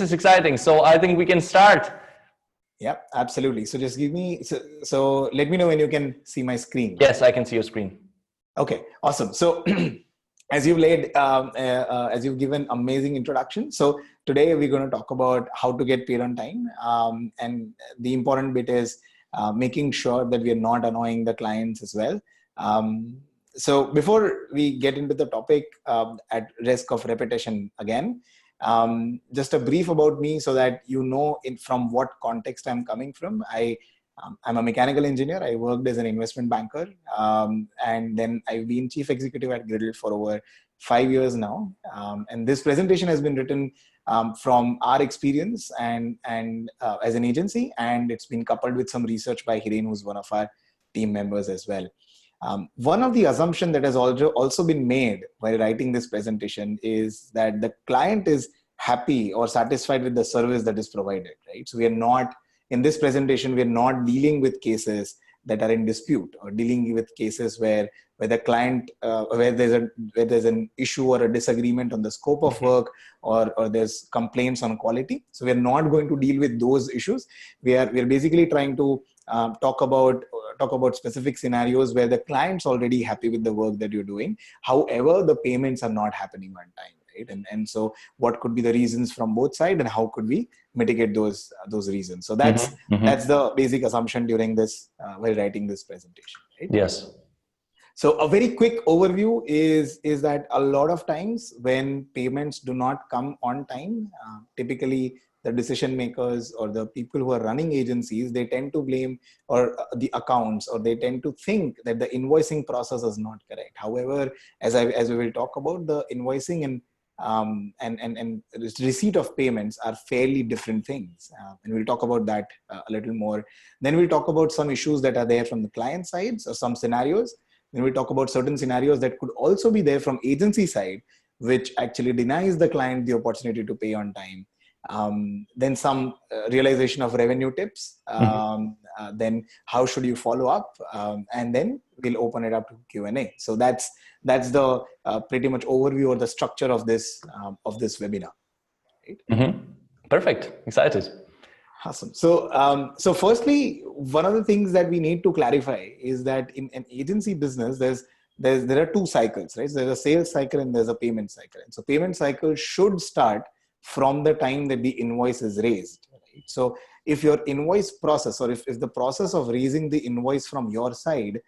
is exciting. So I think we can start. Yeah, absolutely. So just give me, so let me know when you can see my screen. Yes, I can see your screen. Okay, awesome. So as as you've given amazing introduction. So today we're going to talk about how to get paid on time. And the important bit is making sure that we are not annoying the clients as well. So before we get into the topic, at risk of repetition again, just a brief about me so that you know from what context I'm coming from. I'm a mechanical engineer. I worked as an investment banker, and then I've been chief executive at Griddle for over 5 years now. And this presentation has been written from our experience and as an agency, and it's been coupled with some research by Hiren, who's one of our team members as well. One of the assumptions that has also been made while writing this presentation is that the client is happy or satisfied with the service that is provided, right? So we are not, in this presentation, we are not dealing with cases that are in dispute or dealing with cases where the client, where there's an issue or a disagreement on the scope of work or there's complaints on quality. So we are not going to deal with those issues. We are basically trying to talk about specific scenarios where the client's already happy with the work that you're doing. However, the payments are not happening on time, right? And so what could be the reasons from both sides, and how could we mitigate those reasons? So that's the basic assumption during this while writing this presentation, right? Yes. So a very quick overview is that a lot of times when payments do not come on time, typically the decision makers or the people who are running agencies, they tend to blame the accounts, or they tend to think that the invoicing process is not correct. However, as we will talk about, the invoicing and receipt of payments are fairly different things. And we'll talk about that a little more. Then we'll talk about some issues that are there from the client sides, or some scenarios. Then we'll talk about certain scenarios that could also be there from agency side, which actually denies the client the opportunity to pay on time. Then some realization of revenue tips. Then how should you follow up? And then we'll open it up to Q&A. So that's the pretty much overview or the structure of this webinar. Right? Perfect. Excited. Awesome. So firstly, one of the things that we need to clarify is that in an agency business, there are two cycles, right? So there's a sales cycle and there's a payment cycle. And so payment cycle should start from the time that the invoice is raised, right? So if your invoice process, or if the process of raising the invoice from your side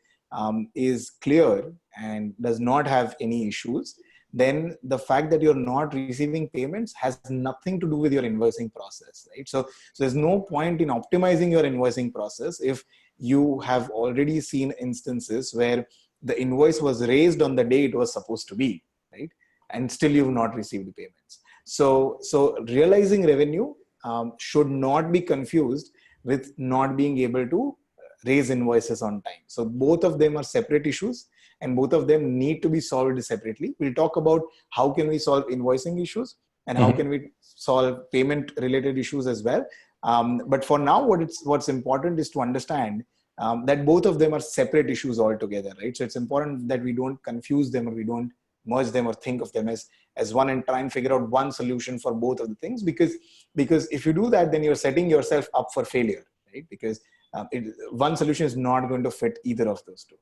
is clear and does not have any issues, then the fact that you're not receiving payments has nothing to do with your invoicing process, right? So there's no point in optimizing your invoicing process if you have already seen instances where the invoice was raised on the day it was supposed to be, right? And still you've not received the payments. So realizing revenue should not be confused with not being able to raise invoices on time. So both of them are separate issues, and both of them need to be solved separately. We'll talk about how can we solve invoicing issues and how can we solve payment related issues as well. But for now, what's important is to understand that both of them are separate issues altogether, right? So it's important that we don't confuse them, or we don't merge them or think of them as one and try and figure out one solution for both of the things, because if you do that, then you're setting yourself up for failure, right? Because one solution is not going to fit either of those two.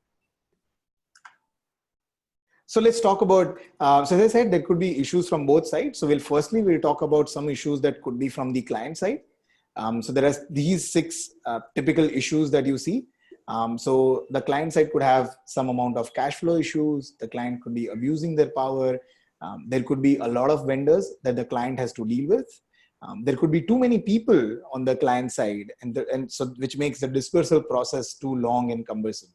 So let's talk about, so as I said, there could be issues from both sides. So we'll talk about some issues that could be from the client side. So there are these 6 typical issues that you see. So the client side could have some amount of cash flow issues. The client could be abusing their power. There could be a lot of vendors that the client has to deal with. There could be too many people on the client side, and so which makes the dispersal process too long and cumbersome.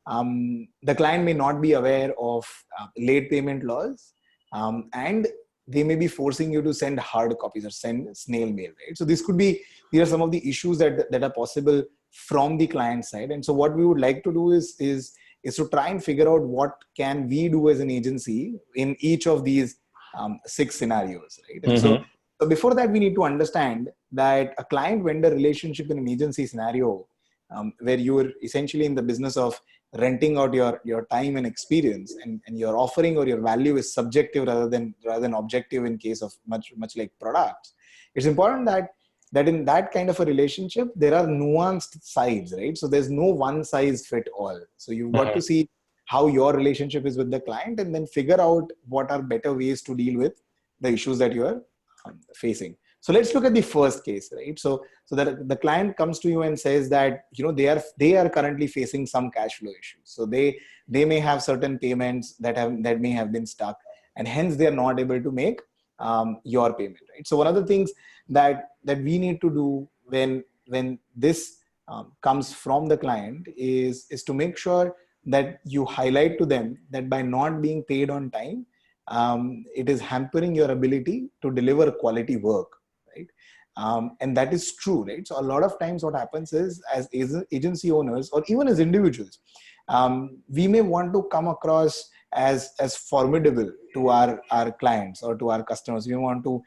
The client may not be aware of late payment laws, and they may be forcing you to send hard copies or send snail mail, right? So these are some of the issues that are possible from the client side. And so what we would like to do is to try and figure out what can we do as an agency in each of these 6 scenarios, right? And so before that, we need to understand that a client-vendor relationship in an agency scenario, where you are essentially in the business of renting out your time and experience, and your offering or your value is subjective rather than objective in case of much like products. it's important that in that kind of a relationship, there are nuanced sides, right? So there's no one size fit all. So you've got to see how your relationship is with the client, and then figure out what are better ways to deal with the issues that you are facing. So let's look at the first case, right? So that the client comes to you and says that, they are currently facing some cash flow issues. So they may have certain payments that may have been stuck, and hence they are not able to make your payment, right? So one of the things that we need to do when this comes from the client is to make sure that you highlight to them that by not being paid on time, it is hampering your ability to deliver quality work, right? And that is true, right? So a lot of times what happens is, as agency owners or even as individuals, we may want to come across as formidable to our clients or to our customers. We want to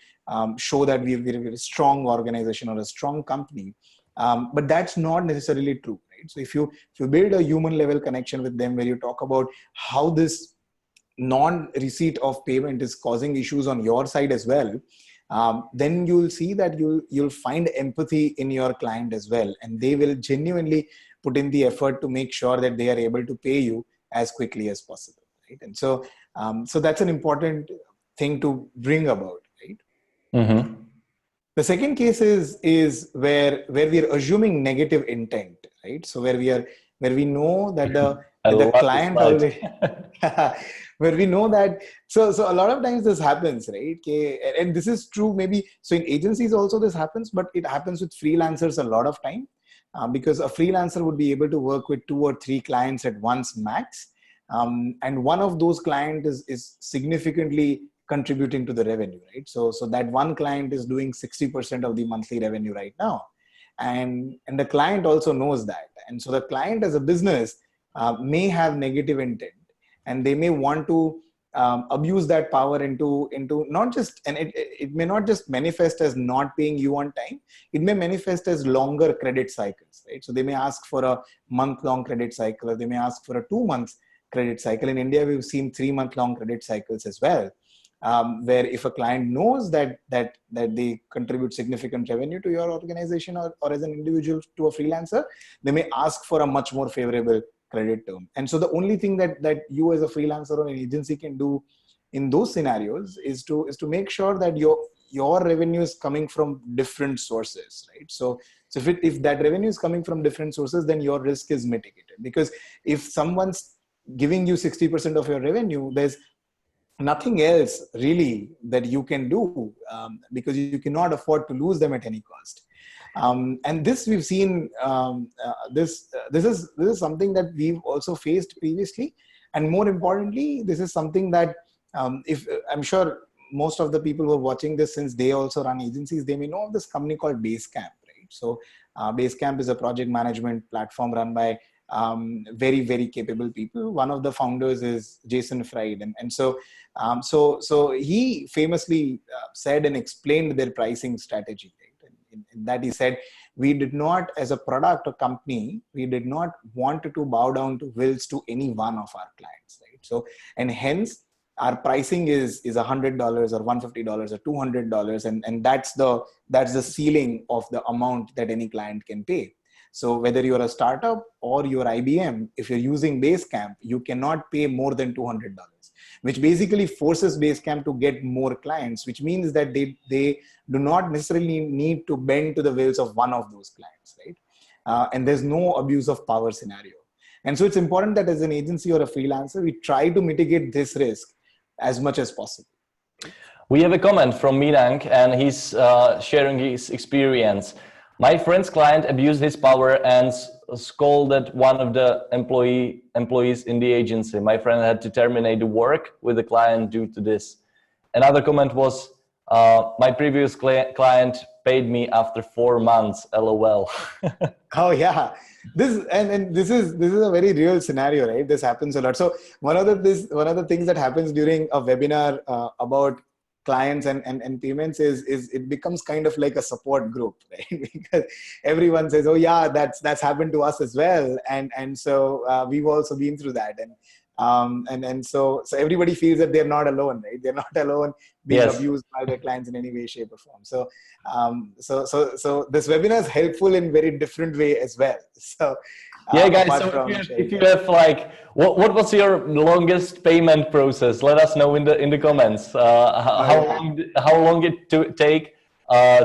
show that we're a strong organization or a strong company, but that's not necessarily true, right? So if you build a human level connection with them, where you talk about how this non-receipt of payment is causing issues on your side as well, then you'll see that you'll find empathy in your client as well, and they will genuinely put in the effort to make sure that they are able to pay you as quickly as possible, right? And so that's an important thing to bring about, right? Mm-hmm. The second case is where we are assuming negative intent, right? So where we know that I the love this client slide. already where we know that, so a lot of times this happens, right? Okay, and this is true maybe, so in agencies also this happens, but it happens with freelancers a lot of time, because a freelancer would be able to work with 2 or 3 clients at once max, and one of those clients is significantly contributing to the revenue, right? So that one client is doing 60% of the monthly revenue right now, and the client also knows that, and so the client as a business may have negative intent, and they may want to abuse that power into not just, and it may not just manifest as not paying you on time. It may manifest as longer credit cycles, right? So they may ask for a month-long credit cycle, or they may ask for a 2 months credit cycle. In India, we've seen 3-month-long credit cycles as well, where if a client knows that they contribute significant revenue to your organization, or as an individual to a freelancer, they may ask for a much more favorable credit term. And so the only thing that you as a freelancer or an agency can do in those scenarios is to make sure that your revenue is coming from different sources, right? So if that revenue is coming from different sources, then your risk is mitigated, because if someone's giving you 60% of your revenue, there's nothing else really that you can do, because you cannot afford to lose them at any cost. And this we've seen, this is something that we've also faced previously, and more importantly, this is something that if I'm sure most of the people who are watching this, since they also run agencies, they may know of this company called Basecamp, right? So Basecamp is a project management platform run by very, very capable people. One of the founders is Jason Fried, and so he famously said and explained their pricing strategy, right? In that he said, we did not, as a product or company, we did not want to bow down to wills to any one of our clients, right? So, and hence our pricing is $100 or $150 or $200, and that's the ceiling of the amount that any client can pay. So whether you're a startup or you're IBM, if you're using Basecamp, you cannot pay more than $200, which basically forces Basecamp to get more clients, which means that they do not necessarily need to bend to the wills of one of those clients, right? And there's no abuse of power scenario. And so it's important that as an agency or a freelancer, we try to mitigate this risk as much as possible. We have a comment from Minang, and he's sharing his experience. My friend's client abused his power and scolded one of the employees in the agency. My friend had to terminate the work with the client due to this. Another comment was, my previous client paid me after 4 months, LOL. Oh yeah, this is a very real scenario, right? This happens a lot. So one of the things that happens during a webinar about clients and payments is it becomes kind of like a support group, right? Because everyone says, oh yeah, that's happened to us as well, and so we've also been through that, So everybody feels that they're not alone, right? They're not alone being Yes. abused by their clients in any way, shape, or form. So this webinar is helpful in very different way as well. So Yeah, guys. apart So from if sharing you that. have like, what was your longest payment process? Let us know in the comments. Oh, How yeah. long how long it to take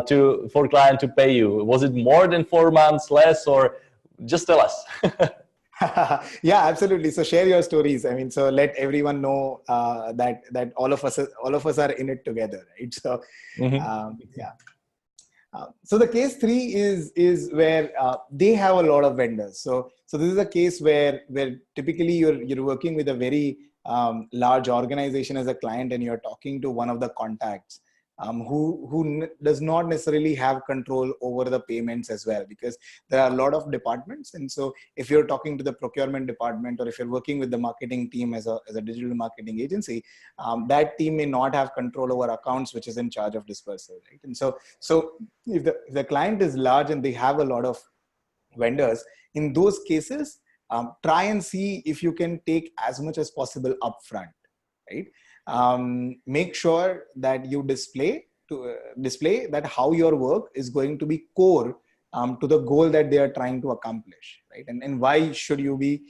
to for client to pay you? Was it more than 4 months, less, or just tell us? Yeah, absolutely. So share your stories. I mean, so let everyone know that all of us are in it together, right? So Hmm. yeah. So the case three is where they have a lot of vendors. So this is a case where typically you're working with a very large organization as a client, and you're talking to one of the contacts who does not necessarily have control over the payments as well, because there are a lot of departments. And so if you're talking to the procurement department, or if you're working with the marketing team as a digital marketing agency, that team may not have control over accounts, which is in charge of dispersal, right? And so if the client is large and they have a lot of vendors, in those cases, try and see if you can take as much as possible upfront, right? Make sure that you display that how your work is going to be core to the goal that they are trying to accomplish, right? And why should you be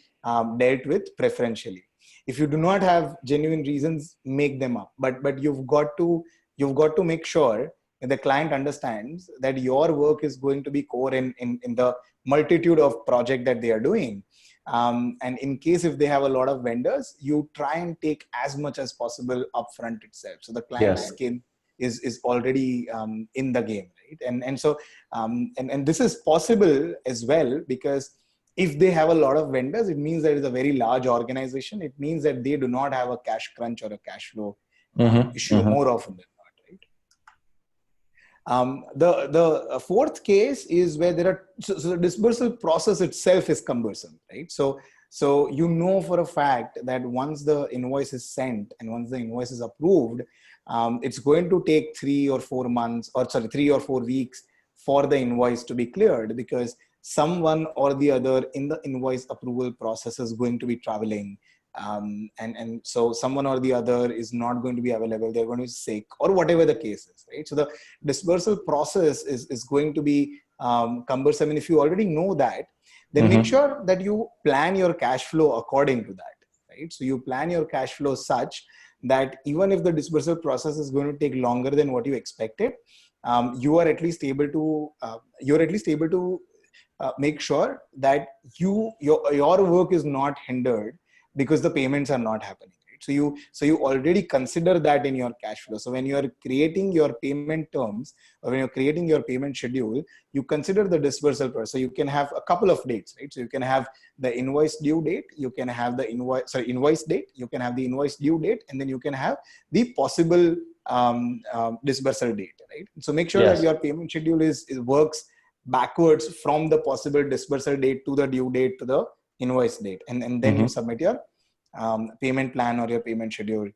dealt with preferentially? If you do not have genuine reasons, make them up. But you've got to make sure that the client understands that your work is going to be core in the multitude of project that they are doing. And in case if they have a lot of vendors, you try and take as much as possible upfront itself, so the client's Yes. skin is already in the game, right? And this is possible as well, because if they have a lot of vendors, it means that it's a very large organization. It means that they do not have a cash crunch or a cash flow Hmm. issue Hmm. more often than not, right? The fourth case is where there are so the dispersal process itself is cumbersome, right? So you know for a fact that once the invoice is sent and once the invoice is approved, it's going to take 3 or 4 months, or sorry, 3 or 4 weeks for the invoice to be cleared, because someone or the other in the invoice approval process is going to be traveling. And so someone or the other is not going to be available, they're going to be sick, or whatever the case is, right? So the dispersal process is going to be cumbersome. And if you already know that, then make Hmm. sure that you plan your cash flow according to that, right? So you plan your cash flow such that even if the dispersal process is going to take longer than what you expected, you are at least able to make sure that your work is not hindered because the payments are not happening, right? So you already consider that in your cash flow. So when you are creating your payment terms, or when you're creating your payment schedule, you consider the dispersal process. So you can have a couple of dates, right? So you can have the invoice due date, you can have the invoice date, you can have the invoice due date, and then you can have the possible dispersal date, right? So make sure that Yes. your payment schedule is works backwards from the possible dispersal date to the due date to the invoice date, and then you Hmm. submit your payment plan or your payment schedule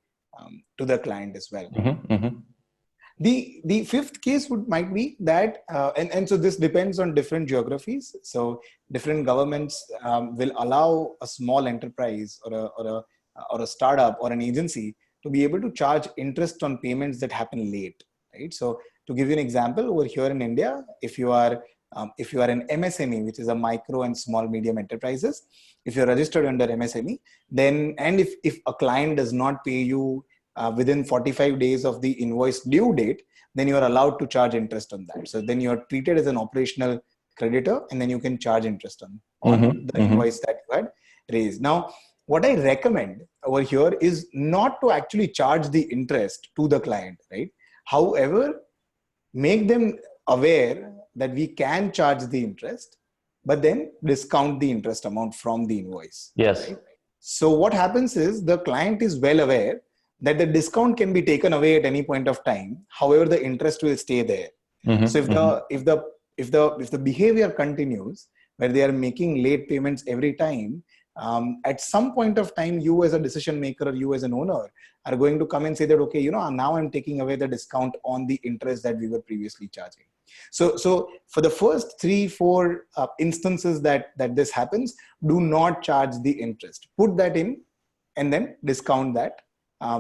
to the client as well. Hmm. Hmm. The fifth case might be that and so this depends on different geographies. So different governments will allow a small enterprise or a startup or an agency to be able to charge interest on payments that happen late, right? So to give you an example, over here in India, if you are an MSME, which is a micro and small medium enterprises, if you're registered under MSME, then and if a client does not pay you within 45 days of the invoice due date, then you are allowed to charge interest on that. So then you are treated as an operational creditor, and then you can charge interest on Hmm. the Hmm. invoice that you had raised. Now, what I recommend over here is not to actually charge the interest to the client, right? However, make them aware that we can charge the interest, but then discount the interest amount from the invoice, Yes. right? So what happens is the client is well aware that the discount can be taken away at any point of time. However, the interest will stay there. So Hmm. Hmm. if the behavior continues where they are making late payments every time, at some point of time, you as a decision maker or you as an owner are going to come and say that, okay, now I'm taking away the discount on the interest that we were previously charging. So for the first 3-4 instances that this happens, do not charge the interest. Put that in and then discount that,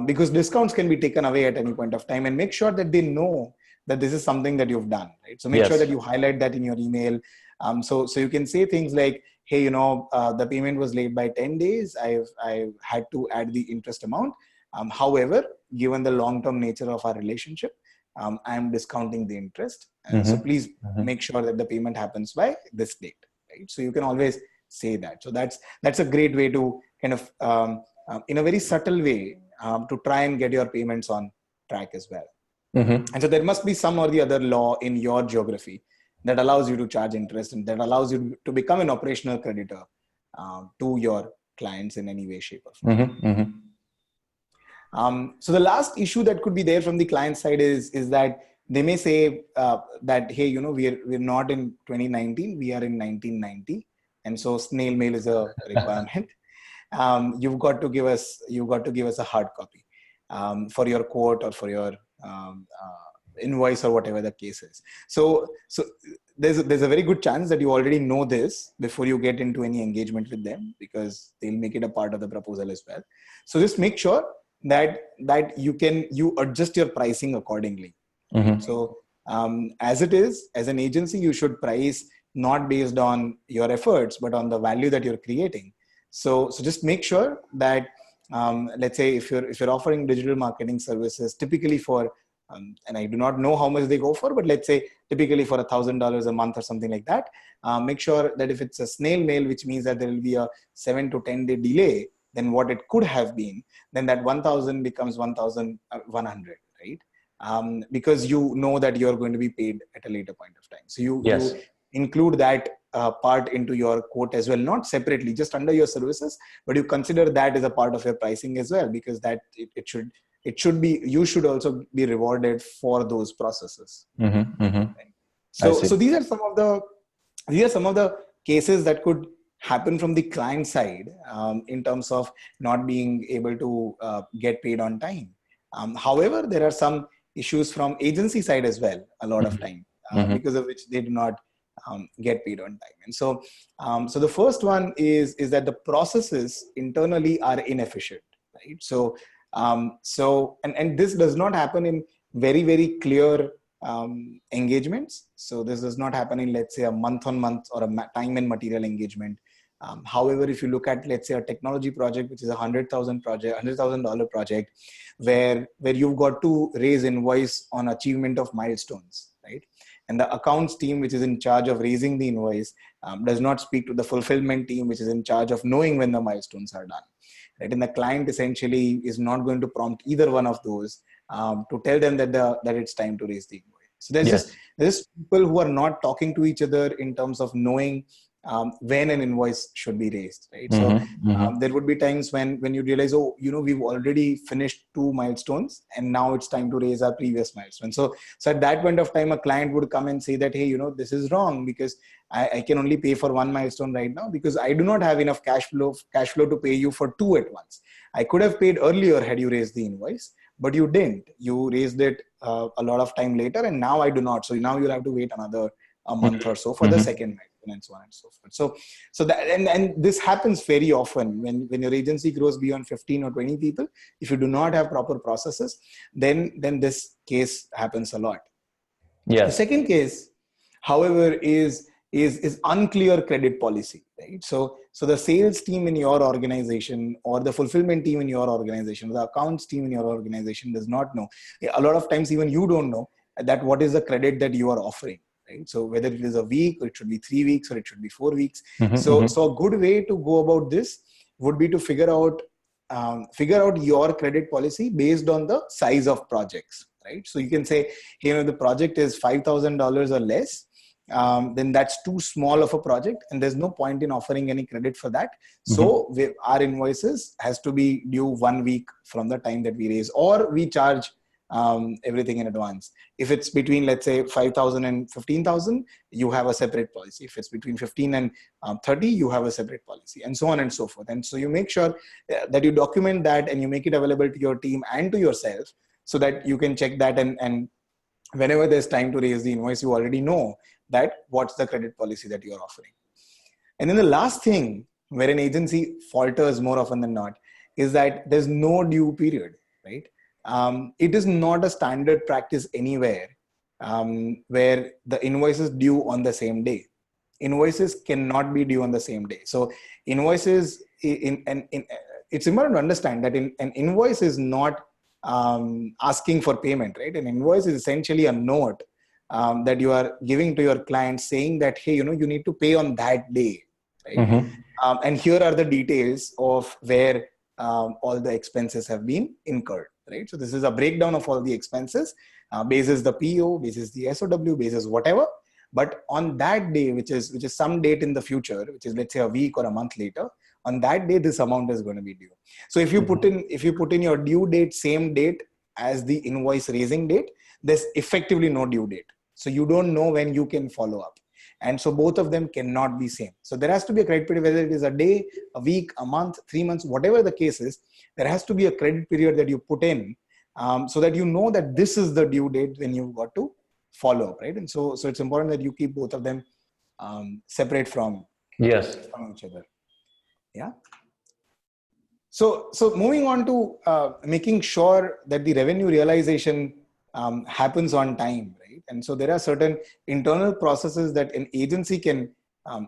because discounts can be taken away at any point of time, and make sure that they know that this is something that you've done, right? So make sure that you highlight that in your email. So you can say things like, hey, the payment was late by 10 days. I've had to add the interest amount. However, given the long-term nature of our relationship, I'm discounting the interest. So please make sure that the payment happens by this date, right? So you can always say that. So that's a great way to kind of, in a very subtle way, to try and get your payments on track as well. And so there must be some or the other law in your geography that allows you to charge interest and that allows you to become an operational creditor to your clients in any way, shape, or form. So the last issue that could be there from the client side is that they may say that, hey, we're not in 2019, we are in 1990, and so snail mail is a requirement. You've got to give us a hard copy for your quote or for your invoice or whatever the case is. So there's a very good chance that you already know this before you get into any engagement with them, because they'll make it a part of the proposal as well. So just make sure that you adjust your pricing accordingly. So as it is, as an agency, you should price not based on your efforts, but on the value that you're creating. So just make sure that, let's say if you're offering digital marketing services, typically for, and I do not know how much they go for, but let's say typically for $1,000 a month or something like that, make sure that if it's a snail mail, which means that there will be a 7 to 10 day delay than what it could have been, then that 1,000 becomes 1,100, right? Because you know that you're going to be paid at a later point of time. So you include that part into your quote as well, not separately, just under your services, but you consider that as a part of your pricing as well, because that it should be, you should also be rewarded for those processes. Right? So these are some of the cases that could happen from the client side in terms of not being able to get paid on time. However, there are some issues from agency side as well, a lot of time, because of which they do not get paid on time. And so the first one is that the processes internally are inefficient, right? So and this does not happen in very, very clear engagements. So this does not happen in, let's say, a month-on-month or a time and material engagement. However, if you look at, let's say, a technology project, which is a $100,000 project, where you've got to raise invoice on achievement of milestones, right? And the accounts team, which is in charge of raising the invoice, does not speak to the fulfillment team, which is in charge of knowing when the milestones are done, right? And the client essentially is not going to prompt either one of those to tell them that it's time to raise the invoice. So there's people who are not talking to each other in terms of knowing when an invoice should be raised, right? So there would be times when you realize, we've already finished 2 milestones and now it's time to raise our previous milestone. So at that point of time, a client would come and say that, hey, this is wrong because I can only pay for 1 milestone right now because I do not have enough cash flow to pay you for 2 at once. I could have paid earlier had you raised the invoice, but you didn't. You raised it a lot of time later, and now I do not. So now you'll have to wait another a month or so for the second milestone, and so on and so forth. So that and this happens very often when your agency grows beyond 15 or 20 people. If you do not have proper processes, then this case happens a lot. The second case, however, is unclear credit policy, right? So the sales team in your organization or the fulfillment team in your organization, the accounts team in your organization does not know. A lot of times, even you don't know that what is the credit that you are offering. Right? So whether it is a week, or it should be 3 weeks, or it should be 4 weeks. So a good way to go about this would be to figure out your credit policy based on the size of projects, right? So you can say, the project is $5,000 or less, then that's too small of a project, and there's no point in offering any credit for that. So our invoices has to be due 1 week from the time that we raise, or we charge everything in advance. If it's between, let's say, 5,000 and 15,000, you have a separate policy. If it's between 15 and 30, you have a separate policy, and so on and so forth. And so you make sure that you document that and you make it available to your team and to yourself so that you can check that. And whenever there's time to raise the invoice, you already know that what's the credit policy that you're offering. And then the last thing where an agency falters more often than not is that there's no due period, right? It is not a standard practice anywhere where the invoice is due on the same day. Invoices cannot be due on the same day. So invoices, it's important to understand that an invoice is not asking for payment, right? An invoice is essentially a note that you are giving to your client saying that, hey, you need to pay on that day, right? Mm-hmm. And here are the details of where all the expenses have been incurred, right? So this is a breakdown of all the expenses, basis the PO, basis the SOW, basis whatever. But on that day, which is some date in the future, which is, let's say, a week or a month later, on that day, this amount is going to be due. So if you put in your due date, same date as the invoice raising date, there's effectively no due date. So you don't know when you can follow up. And so both of them cannot be same. So there has to be a credit period, whether it is a day, a week, a month, 3 months, whatever the case is, there has to be a credit period that you put in so that you know that this is the due date when you've got to follow up, right? And so it's important that you keep both of them separate from each other. Yeah. So moving on to making sure that the revenue realization happens on time, right? And so there are certain internal processes that an agency can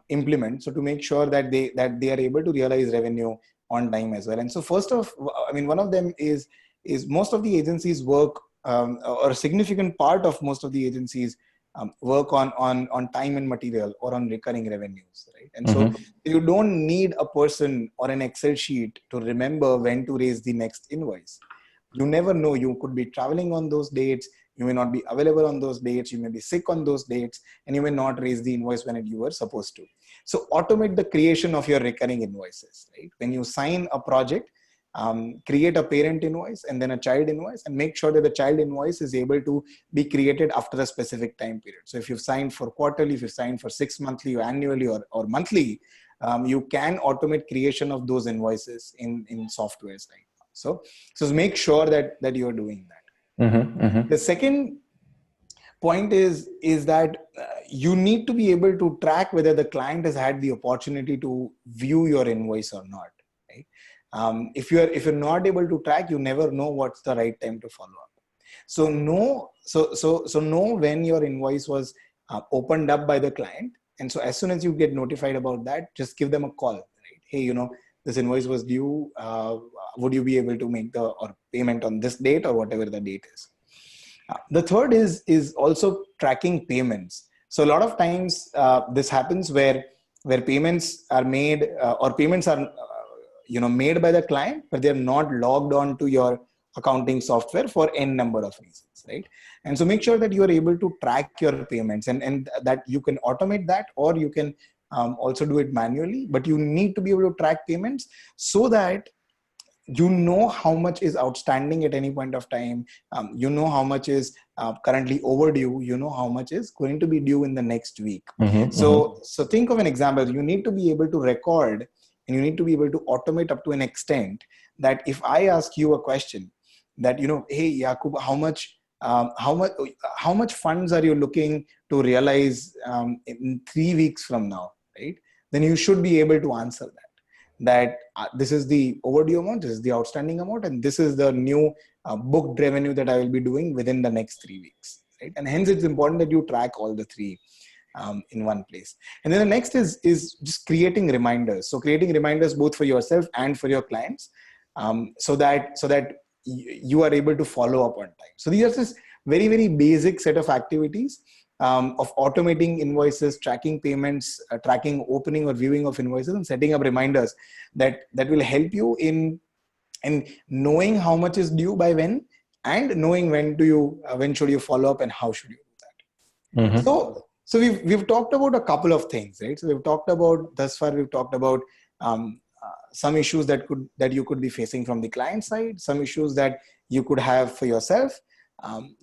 implement, so to make sure that they are able to realize revenue on time as well. And so one of them is most of the agencies work, or a significant part of most of the agencies work on time and material or on recurring revenues, right? And so you don't need a person or an Excel sheet to remember when to raise the next invoice. You never know. You could be traveling on those dates. You may not be available on those dates. You may be sick on those dates, and you may not raise the invoice when you were supposed to. So automate the creation of your recurring invoices, right? When you sign a project, create a parent invoice and then a child invoice, and make sure that the child invoice is able to be created after a specific time period. So if you've signed for quarterly, if you've signed for 6 monthly or annually or monthly, you can automate creation of those invoices in softwares right now. So make sure that you're doing that. The second point is that you need to be able to track whether the client has had the opportunity to view your invoice or not, right? If you're not able to track, you never know what's the right time to follow up. So know when your invoice was opened up by the client. And so as soon as you get notified about that, just give them a call, right? Hey, this invoice was due. Would you be able to make the payment on this date or whatever the date is? The third is also tracking payments. So a lot of times this happens where payments are made or payments are made by the client, but they're not logged on to your accounting software for n number of reasons, right? And so make sure that you are able to track your payments and that you can automate that, or you can also do it manually, but you need to be able to track payments so that you know how much is outstanding at any point of time. How much is currently overdue. How much is going to be due in the next week. So think of an example. You need to be able to record, and you need to be able to automate up to an extent that if I ask you a question that, hey, Jakub, how much funds are you looking to realize in 3 weeks from now, right? Then you should be able to answer that this is the overdue amount, this is the outstanding amount, and this is the new booked revenue that I will be doing within the next 3 weeks, right? And hence it's important that you track all the three in one place. And then the next is just creating reminders. So creating reminders both for yourself and for your clients, so that you are able to follow up on time. So these are just very, very basic set of activities of automating invoices, tracking payments, tracking opening or viewing of invoices, and setting up reminders that will help you in knowing how much is due by when, and knowing when should you follow up and how should you do that. So we've talked about a couple of things, right? So thus far we've talked about some issues that you could be facing from the client side, some issues that you could have for yourself,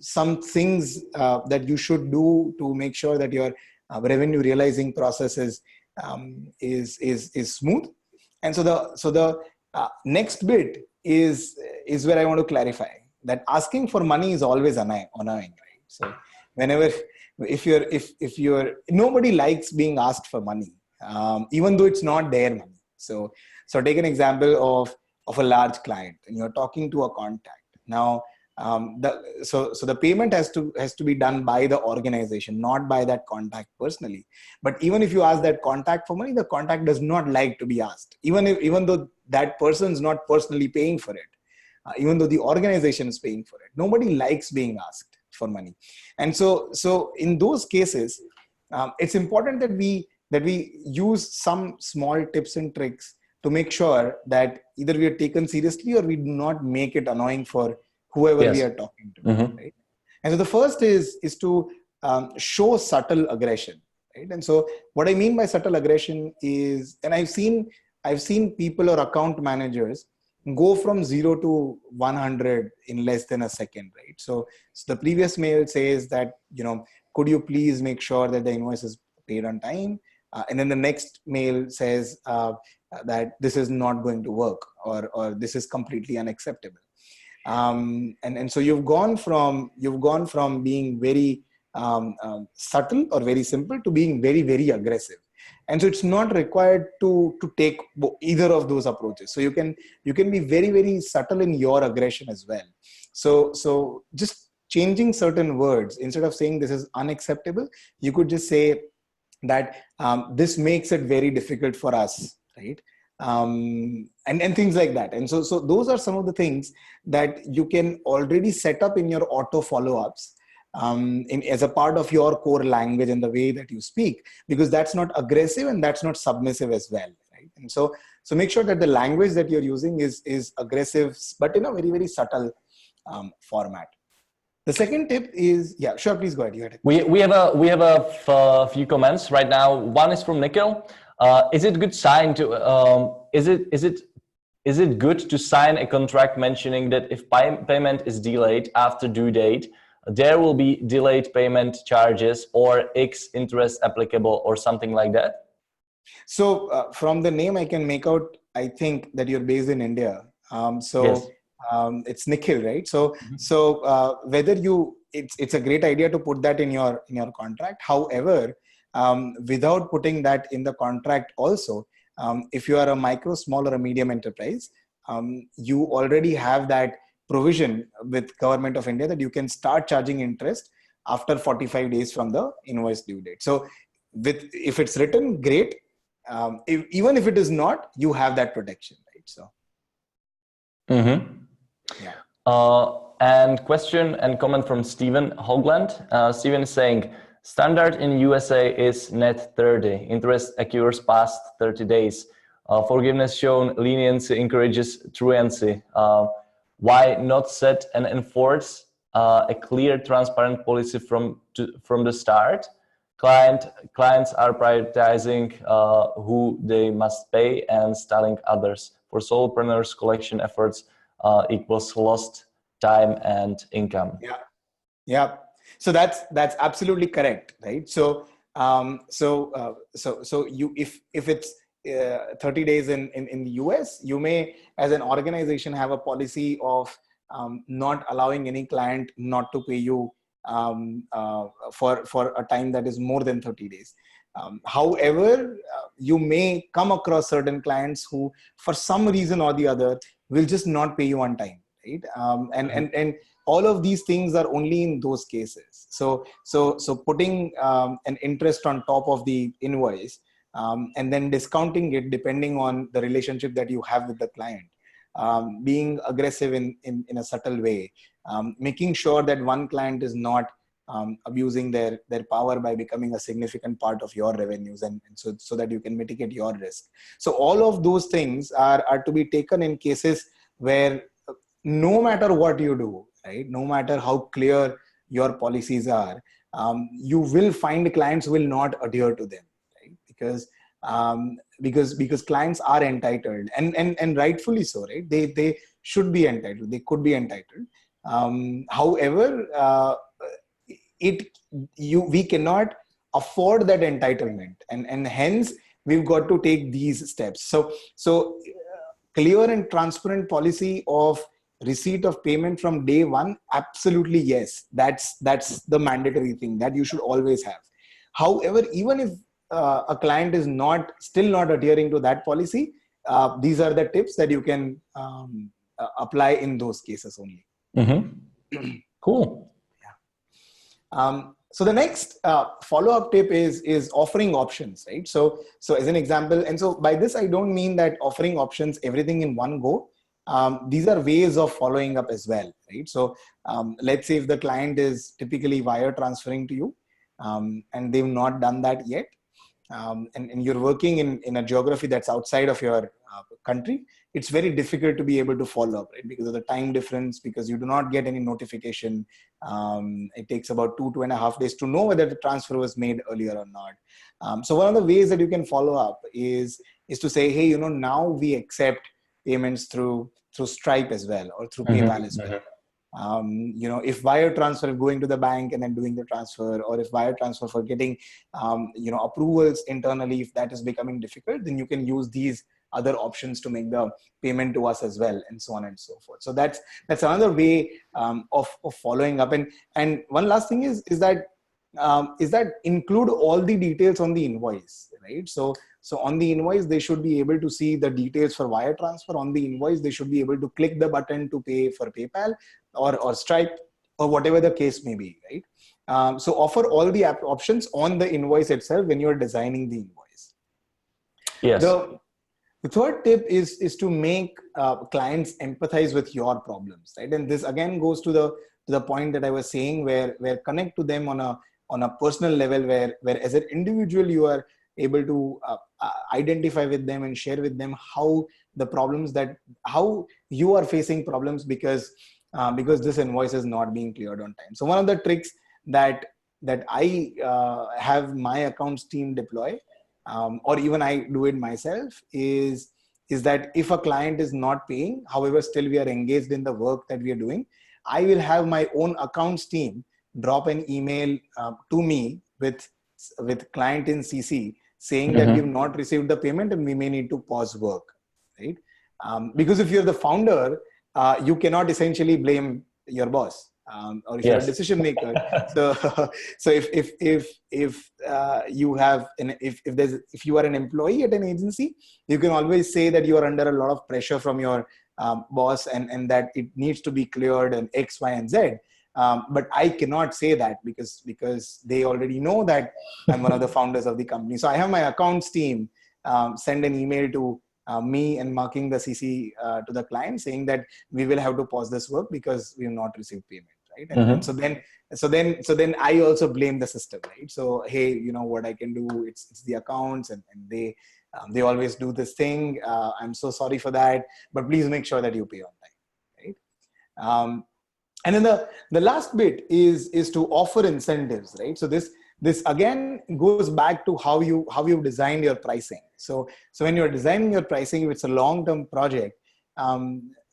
some things that you should do to make sure that your revenue realizing process is smooth. And so the next bit is where I want to clarify that asking for money is always annoying, right? So if you're nobody likes being asked for money, even though it's not their money. So take an example of of a large client and you're talking to a contact. Now, so the payment has to be done by the organization, not by that contact personally. But even if you ask that contact for money, the contact does not like to be asked, even though that person is not personally paying for it, even though the organization is paying for it. Nobody likes being asked for money. And so in those cases, it's important that we use some small tips and tricks to make sure that either we are taken seriously or we do not make it annoying for whoever we are talking to, right? And so the first is to show subtle aggression, right? And so what I mean by subtle aggression is, and I've seen people or account managers go from 0 to 100 in less than a second, right? So the previous mail says that, could you please make sure that the invoice is paid on time? And then the next mail says that this is not going to work, or this is completely unacceptable. And so you've gone from being very subtle or very simple to being very, very aggressive. And so it's not required to take either of those approaches. So you can be very, very subtle in your aggression as well. So just changing certain words, instead of saying this is unacceptable, you could just say that this makes it very difficult for us, right? And things like that. And so those are some of the things that you can already set up in your auto follow-ups as a part of your core language and the way that you speak, because that's not aggressive and that's not submissive as well, right? And so make sure that the language that you're using is aggressive, but in a very, very subtle format. The second tip is, yeah, sure, please go ahead. You had it. We have a few comments right now. One is from Nikhil. Is it good sign to is it good to sign a contract mentioning that if payment is delayed after due date, there will be delayed payment charges or X interest applicable or something like that? So from the name, I can make out, I think, that you're based in India. Yes. It's Nikhil, right? So whether it's a great idea to put that in your contract. However, without putting that in the contract also, if you are a micro, small, or a medium enterprise, you already have that provision with Government of India that you can start charging interest after 45 days from the invoice due date. So if it's written, great. Even if it is not, you have that protection, right? So. Yeah. And question and comment from Steven Hogland. Steven is saying, standard in USA is net 30. Interest occurs past 30 days. Forgiveness shown, leniency encourages truancy. Why not set and enforce a clear, transparent policy from the start? Clients are prioritizing who they must pay and styling others. For solopreneurs, collection efforts equals lost time and income. Yeah. So that's absolutely correct, right? So you if it's 30 days in the US, you may, as an organization, have a policy of not allowing any client not to pay you for a time that is more than 30 days. However, you may come across certain clients who, for some reason or the other, will just not pay you on time, right? And all of these things are only in those cases. So putting an interest on top of the invoice and then discounting it depending on the relationship that you have with the client, being aggressive in a subtle way, making sure that one client is not abusing their power by becoming a significant part of your revenues, and so that you can mitigate your risk. So all of those things are to be taken in cases where no matter what you do, right, no matter how clear your policies are, you will find clients will not adhere to them, right? Because clients are entitled, and rightfully so, right? They should be entitled. They could be entitled. However, we cannot afford that entitlement, and hence we've got to take these steps. So clear and transparent policy of receipt of payment from day one, absolutely yes. That's the mandatory thing that you should always have. However, even if a client is still not adhering to that policy, these are the tips that you can apply in those cases only. Cool. So the next follow-up tip is offering options, right? So as an example, and so by this I don't mean that offering options everything in one go. These are ways of following up as well, right? So let's say if the client is typically wire transferring to you, and they've not done that yet, and you're working in a geography that's outside of your country, it's very difficult to be able to follow up, right? Because of the time difference, because you do not get any notification. It takes about 2.5 days to know whether the transfer was made earlier or not. So one of the ways that you can follow up is to say, hey, now we accept payments through Stripe as well, or through PayPal as well. If wire transfer going to the bank and then doing the transfer, or if wire transfer for getting approvals internally, if that is becoming difficult, then you can use these other options to make the payment to us as well, and so on and so forth. So that's another way of following up. And one last thing is that include all the details on the invoice, right? So on the invoice, they should be able to see the details for wire transfer. On the invoice, they should be able to click the button to pay for PayPal or Stripe, or whatever the case may be, right? So offer all the options on the invoice itself when you're designing the invoice. Yes. The third tip is to make clients empathize with your problems, right? And this again goes to the point that I was saying, where connect to them on a personal level, where as an individual you are able to identify with them and share with them how you are facing problems because this invoice is not being cleared on time. So one of the tricks that I have my accounts team deploy, or even I do it myself, is that if a client is not paying, however still we are engaged in the work that we are doing, I will have my own accounts team drop an email to me with client in CC saying that we have not received the payment and we may need to pause work, right? Because if you're the founder, you cannot essentially blame your boss, or if you're a decision maker. So if you have if you are an employee at an agency, you can always say that you are under a lot of pressure from your boss and that it needs to be cleared and X, Y, and Z. But I cannot say that because they already know that I'm one of the founders of the company. So I have my accounts team send an email to me and marking the CC to the client saying that we will have to pause this work because we have not received payment, right? And so then I also blame the system, right? So hey, what I can do? It's the accounts and they always do this thing. I'm so sorry for that, but please make sure that you pay on time, right? And then the last bit is to offer incentives, right? So this again goes back to how you designed your pricing. So when you're designing your pricing, if it's a long-term project,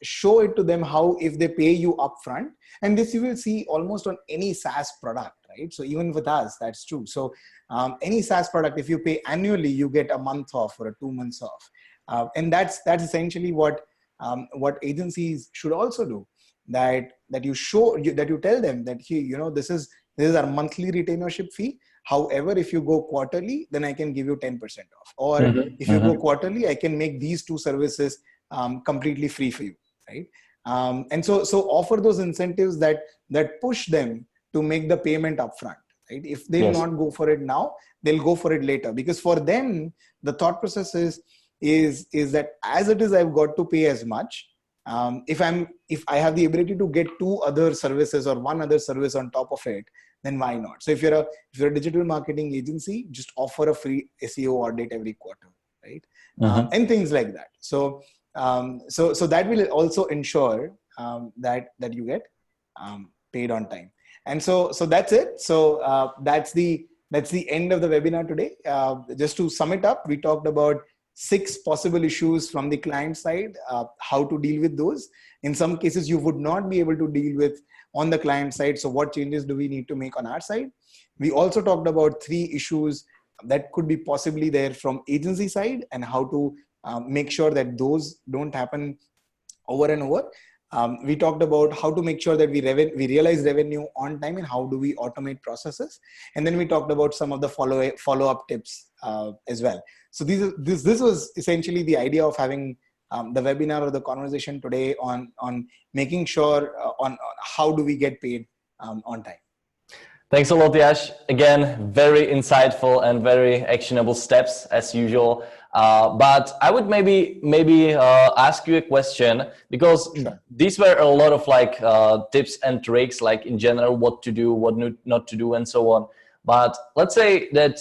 show it to them how if they pay you upfront, and this you will see almost on any SaaS product, right? So even with us, that's true. So any SaaS product, if you pay annually, you get a month off or 2 months off, and that's essentially what agencies should also do. That you tell them that this is our monthly retainership fee. However, if you go quarterly, then I can give you 10% off. Or if you go quarterly, I can make these two services completely free for you, right? And so offer those incentives that push them to make the payment upfront, right? If they'll not go for it now, they'll go for it later. Because for them, the thought process is that as it is, I've got to pay as much. If I have the ability to get 2 other services or 1 other service on top of it, then why not? So if you're a digital marketing agency, just offer a free SEO audit every quarter, right? And things like that. So that will also ensure that you get paid on time. And so that's it. So that's the end of the webinar today. Just to sum it up, we talked about 6 possible issues from the client side, how to deal with those. In some cases, you would not be able to deal with on the client side. So what changes do we need to make on our side? We also talked about 3 issues that could be possibly there from agency side and how to make sure that those don't happen over and over. We talked about how to make sure that we realize revenue on time and how do we automate processes. And then we talked about some of the follow-up tips as well. So this was essentially the idea of having the webinar or the conversation today on making sure on how do we get paid on time. Thanks a lot, Yash. Again, very insightful and very actionable steps as usual. But I would maybe ask you a question, because Sure. these were a lot of like tips and tricks, like in general, what to do, what not to do, and so on. But let's say that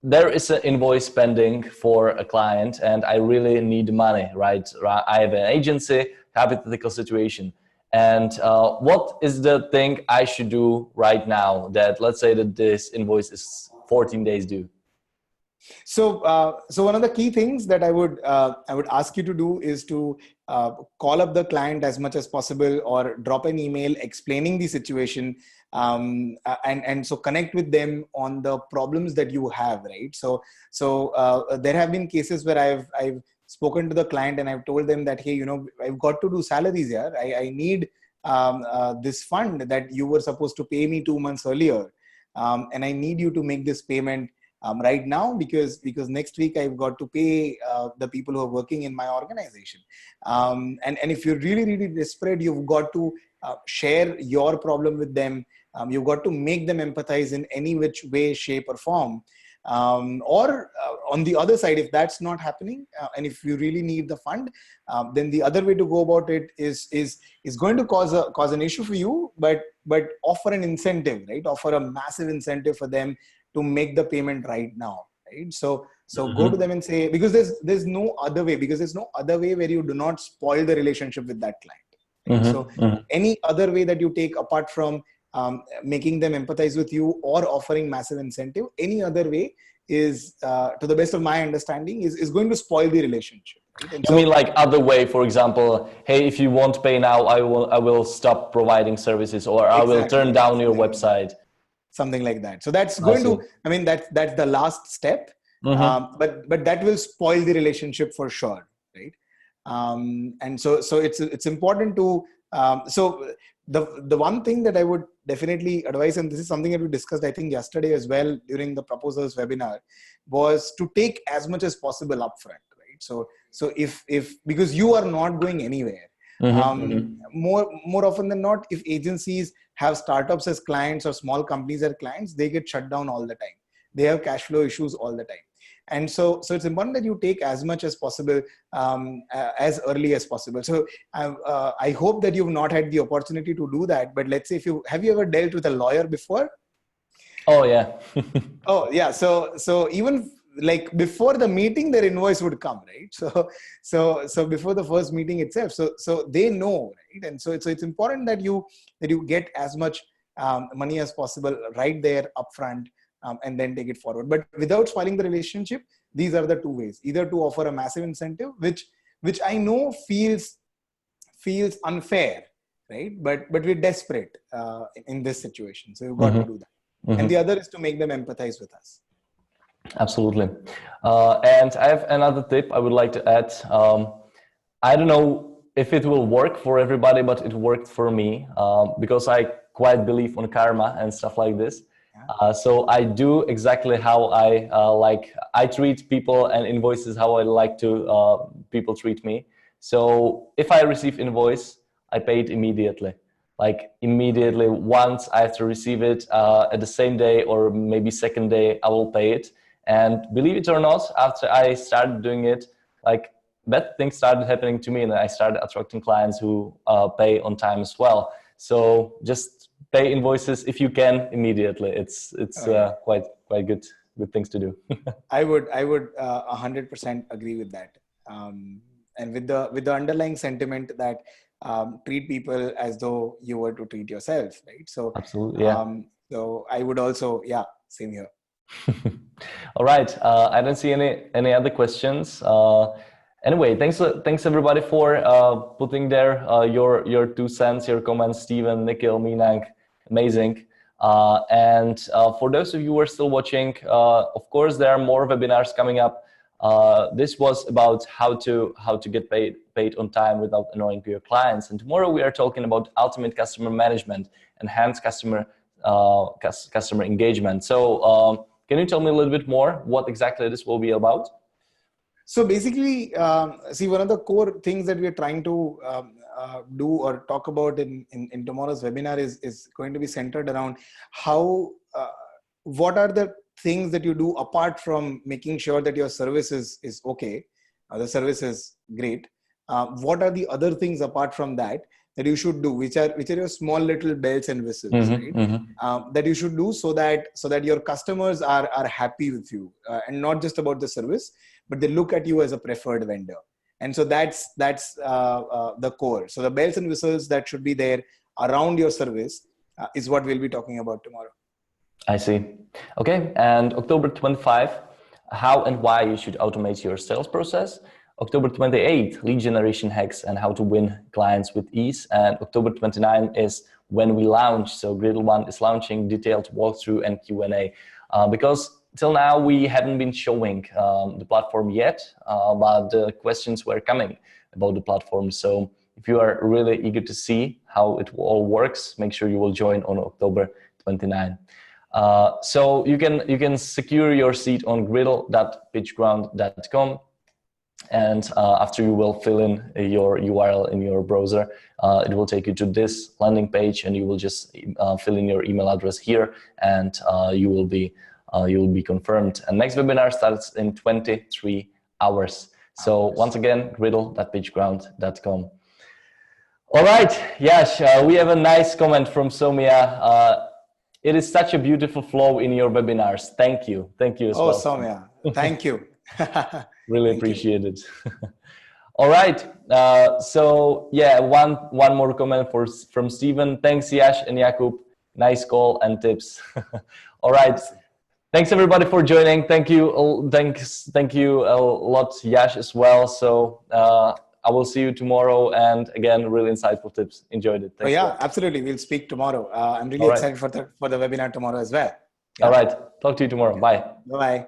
there is an invoice pending for a client and I really need money, right? I have an agency, hypothetical situation. And what is the thing I should do right now that, let's say that this invoice is 14 days due? So, so one of the key things that I would ask you to do is to call up the client as much as possible, or drop an email explaining the situation, and so connect with them on the problems that you have, right? So there have been cases where I've spoken to the client and I've told them that, hey, you know, I've got to do salaries here. I need this fund that you were supposed to pay me 2 months earlier, and I need you to make this payment right now, because next week I've got to pay the people who are working in my organization. And if you're really desperate, you've got to share your problem with them. You've got to make them empathize in any which way, shape, or form. Or on the other side, if that's not happening, and if you really need the fund, then the other way to go about it is going to cause an issue for you, but offer an incentive, right? Offer a massive incentive for them to make the payment right now, right? So go to them and say, because there's no other way, where you do not spoil the relationship with that client. Right? So any other way that you take, apart from making them empathize with you or offering massive incentive, any other way is, to the best of my understanding, is going to spoil the relationship. Right? And you mean like other way, for example, hey, if you won't pay now, I will stop providing services, or I will turn down your website. Something like that. So that's going to, I mean, that's the last step, but that will spoil the relationship for sure, right? And so it's important to, so the one thing that I would definitely advise, and this is something that we discussed, I think, yesterday as well during the proposals webinar, was to take as much as possible upfront, right? So if because you are not going anywhere. More often than not, if agencies have startups as clients or small companies as clients, they get shut down all the time. They have cash flow issues all the time. And so it's important that you take as much as possible, as early as possible. So I hope that you've not had the opportunity to do that, but let's say, have you ever dealt with a lawyer before? Oh yeah. Oh yeah. So even like before the meeting, their invoice would come, right? So before the first meeting itself, so they know, right? And so it's important that you get as much money as possible right there upfront, and then take it forward. But without spoiling the relationship, these are the two ways: either to offer a massive incentive, which I know feels unfair, right? But we're desperate in this situation, so you've got to do that. And the other is to make them empathize with us. Absolutely. And I have another tip I would like to add. I don't know if it will work for everybody, but it worked for me, because I quite believe on karma and stuff like this. So I do exactly how I treat people and invoices, how I like to people treat me. So if I receive invoice, I pay it immediately. Like immediately, once I have to receive it, at the same day or maybe second day, I will pay it. And believe it or not, after I started doing it, like bad things started happening to me, and I started attracting clients who pay on time as well. So just pay invoices if you can immediately. It's quite good things to do. I would 100% agree with that, and with the underlying sentiment that treat people as though you were to treat yourself, right? So absolutely, yeah. So I would also, same here. All right. I don't see any other questions. Anyway, thanks everybody for putting there your 2 cents, your comments, Steven, Nikhil, Meenang, amazing. And for those of you who are still watching, of course there are more webinars coming up. This was about how to get paid on time without annoying your clients. And tomorrow we are talking about ultimate customer management, enhanced customer engagement. So can you tell me a little bit more what exactly this will be about? So basically, see, one of the core things that we are trying to do or talk about in tomorrow's webinar is going to be centered around how, what are the things that you do apart from making sure that your service is okay, the service is great. What are the other things apart from that you should do, which are your small little bells and whistles, right? That you should do so that your customers are happy with you, and not just about the service, but they look at you as a preferred vendor. And so that's the core. So the bells and whistles that should be there around your service is what we'll be talking about tomorrow. I see. Okay. And October 25, how and why you should automate your sales process. October 28, lead generation hacks and how to win clients with ease. And October 29 is when we launch. So Griddle One is launching detailed walkthrough and Q&A. Because till now we haven't been showing the platform yet, but the questions were coming about the platform. So if you are really eager to see how it all works, make sure you will join on October 29. So you can secure your seat on griddle.pitchground.com. And after you will fill in your URL in your browser, it will take you to this landing page, and you will just fill in your email address here, and you will be confirmed. And next webinar starts in 23 hours. So once again, griddle.pitchground.com. All right, Yash, we have a nice comment from Soumya. It is such a beautiful flow in your webinars. Thank you. Thank you as well. Oh, Soumya, thank you. Really appreciate it. All right. So yeah, one more comment from Steven. Thanks, Yash and Jakub. Nice call and tips. All right. Thanks everybody for joining. Thank you. Thank you a lot, Yash, as well. So I will see you tomorrow. And again, really insightful tips. Enjoyed it. Thanks. Oh yeah, absolutely. We'll speak tomorrow. I'm really excited for the webinar tomorrow as well. Yeah. All right. Talk to you tomorrow. Bye. Bye-bye.